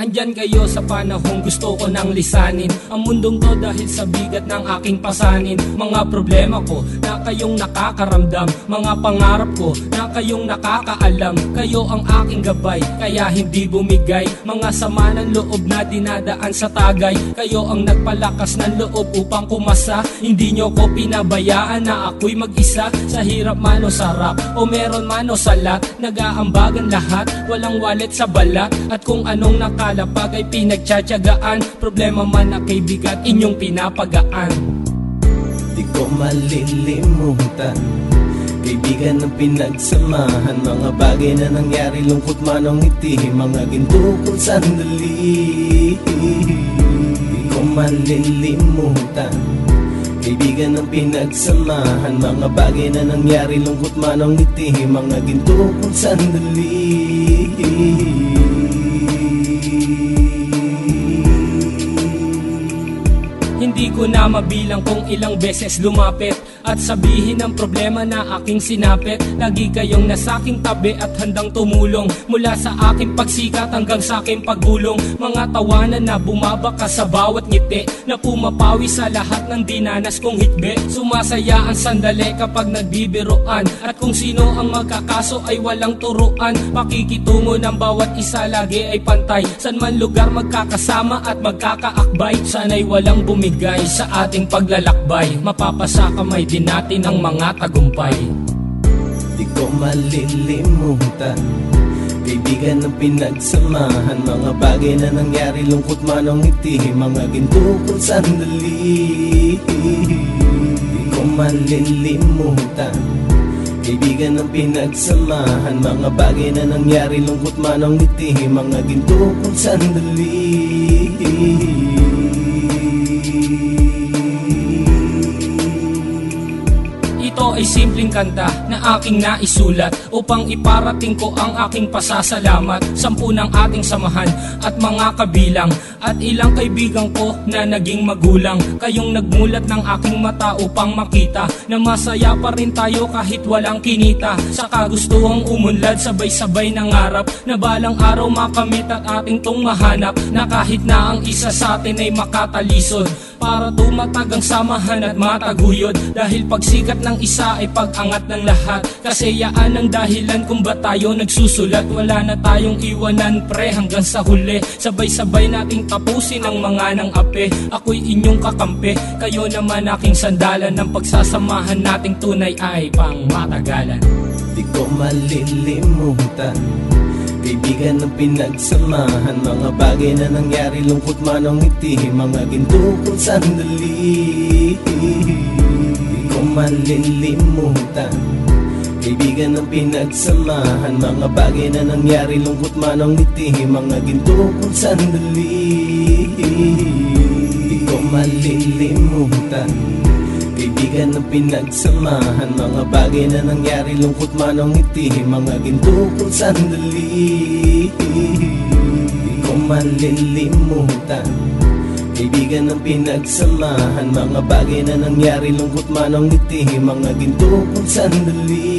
Andyan kayo sa panahong gusto ko nang lisanin ang mundong to dahil sa bigat ng aking pasanin. Mga problema ko na kayong nakakaramdam, mga pangarap ko na kayong nakakaalam. Kayo ang aking gabay, kaya hindi bumigay. Mga sama ng loob na dinadaan sa tagay, kayo ang nagpalakas ng loob upang kumasa. Hindi nyo ko pinabayaan na ako'y mag-isa. Sa hirap man o sarap, o meron man o salat, nag-aambagan lahat, walang wallet sa balat. At kung anong nakalapag ay pinagtsatsagaan, problema man na kaibigan, inyong pinapagaan. Di ko malilimutan, kaibigan ng pinagsamahan, mga bagay na nangyari, lungkot man o ngiti, mga ginto kong sandali. Di ko malilimutan, kaibigan ng pinagsamahan, mga bagay na nangyari, lungkot man o ngiti, mga ginto kong sandali. Hindi ko na mabilang kung ilang beses lumapit at sabihin ang problema na aking sinapit. Lagi kayong nasa aking tabi at handang tumulong, mula sa aking pagsikat hanggang sa aking paggulong. Mga tawanan na bumabaka sa bawat ngiti, na pumapawi sa lahat ng dinanas kong hitbe. Sumasaya ang sandali kapag nagbibiroan, at kung sino ang magkakaso ay walang turuan. Pakikitungo ng bawat isa lagi ay pantay, san man lugar magkakasama at magkakaakbay. Sana'y walang bumigay sa ating paglalakbay, mapapasa kamay din natin ang mga tagumpay. Di ko malilimutan, kaibigan ng pinagsamahan, mga bagay na nangyari, lungkot man o ngiti, mga ginto kong sandali. Di ko malilimutan, kaibigan ng pinagsamahan, mga bagay na nangyari, lungkot man o ngiti, mga ginto kong sandali. Ito ay simpleng kanta na aking naisulat upang iparating ko ang aking pasasalamat. 10 ng ating samahan at mga kabilang, at ilang kaibigan ko na naging magulang. Kayong nagmulat ng aking mata upang makita na masaya pa rin tayo kahit walang kinita. Sa kagustuhang umunlad, sabay-sabay nangarap na balang araw makamit at ating tong mahanap, na kahit na ang isa sa atin ay makatalisod, para tumatag ang samahan at mataguyod. Dahil pagsikat ng isa ay pag-angat ng lahat, kasi yaan ang dahilan kung ba tayo nagsusulat. Wala na tayong iwanan pre hanggang sa huli, sabay-sabay nating tapusin ang mga nang ape. Ako'y inyong kakampi, kayo naman aking sandalan, ng pagsasamahan nating tunay ay pang matagalan. Di ko malilimutan, kaibigan ng pinagsamahan, mga bagay na nangyari, lungkot man o ngiti, mga ginto kong sandali. Di ko malilimutan, kaibigan ng pinagsamahan, mga bagay na nangyari, lungkot man o ngiti, mga ginto kong sandali. Di ko malilimutan, kaibigan ng pinagsamahan, mga bagay na nangyari, lungkot man o ngiti, mga ginto kong sandali. Di ko malilimutan, kaibigan ng pinagsamahan, mga bagay na nangyari, lungkot man o ngiti, mga ginto kong sandali.